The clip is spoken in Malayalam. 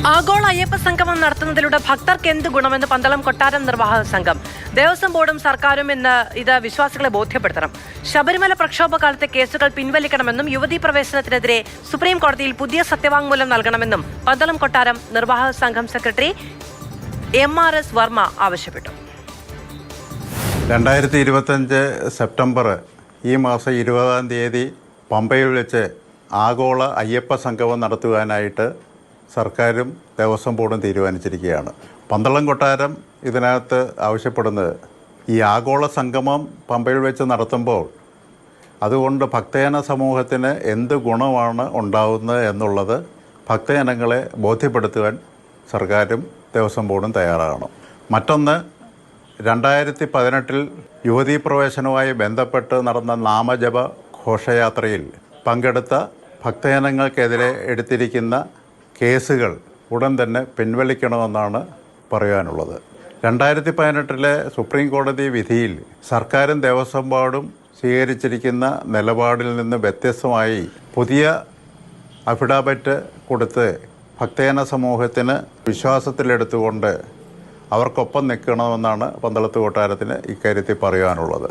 ആഗോള അയ്യപ്പ സംഗമം നടത്തുന്നതിലൂടെ ഭക്തർക്ക് എന്ത് ഗുണമെന്ന് പന്തളം കൊട്ടാരം നിർവാഹക സംഘം. ദേവസ്വം ബോർഡും സർക്കാരും ഇന്ന് ഇത് വിശ്വാസികളെ ബോധ്യപ്പെടുത്തണം. ശബരിമല പ്രക്ഷോഭകാലത്തെ കേസുകൾ പിൻവലിക്കണമെന്നും യുവതീ പ്രവേശനത്തിനെതിരെ സുപ്രീം കോടതിയിൽ പുതിയ സത്യവാങ്മൂലം നൽകണമെന്നും പന്തളം കൊട്ടാരം നിർവാഹക സംഘം സെക്രട്ടറി MRS വർമ്മ ആവശ്യപ്പെട്ടു. 2025 സെപ്റ്റംബർ ഈ മാസം 20-ാം തീയതി പമ്പയിൽ വെച്ച് ആഗോള അയ്യപ്പ സംഗമം നടത്തുവാനായിട്ട് സർക്കാരും ദേവസ്വം ബോർഡും തീരുമാനിച്ചിരിക്കുകയാണ്. പന്തളം കൊട്ടാരം ഇതിനകത്ത് ആവശ്യപ്പെടുന്നത് ഈ ആഗോള സംഗമം പമ്പയിൽ വെച്ച് നടത്തുമ്പോൾ അതുകൊണ്ട് ഭക്തജന സമൂഹത്തിന് എന്ത് ഗുണമാണ് ഉണ്ടാവുന്നത് എന്നുള്ളത് ഭക്തജനങ്ങളെ ബോധ്യപ്പെടുത്തുവാൻ സർക്കാരും ദേവസ്വം ബോർഡും തയ്യാറാകണം. മറ്റൊന്ന്, 2018 യുവതീ പ്രവേശനവുമായി ബന്ധപ്പെട്ട് നടന്ന നാമജപ ഘോഷയാത്രയിൽ പങ്കെടുത്ത ഭക്തജനങ്ങൾക്കെതിരെ എടുത്തിരിക്കുന്ന കേസുകൾ ഉടൻ തന്നെ പിൻവലിക്കണമെന്നാണ് പറയാനുള്ളത്. 2018 സുപ്രീം കോടതി വിധിയിൽ സർക്കാരും ദേവസ്വം ബോർഡും സ്വീകരിച്ചിരിക്കുന്ന നിലപാടിൽ നിന്ന് വ്യത്യസ്തമായി പുതിയ അഫിഡാവിറ്റ് കൊടുത്ത് ഭക്തജന സമൂഹത്തിന് വിശ്വാസത്തിലെടുത്തുകൊണ്ട് അവർക്കൊപ്പം നിൽക്കണമെന്നാണ് പന്തളത്ത് കൊട്ടാരത്തിന് ഇക്കാര്യത്തിൽ പറയാനുള്ളത്.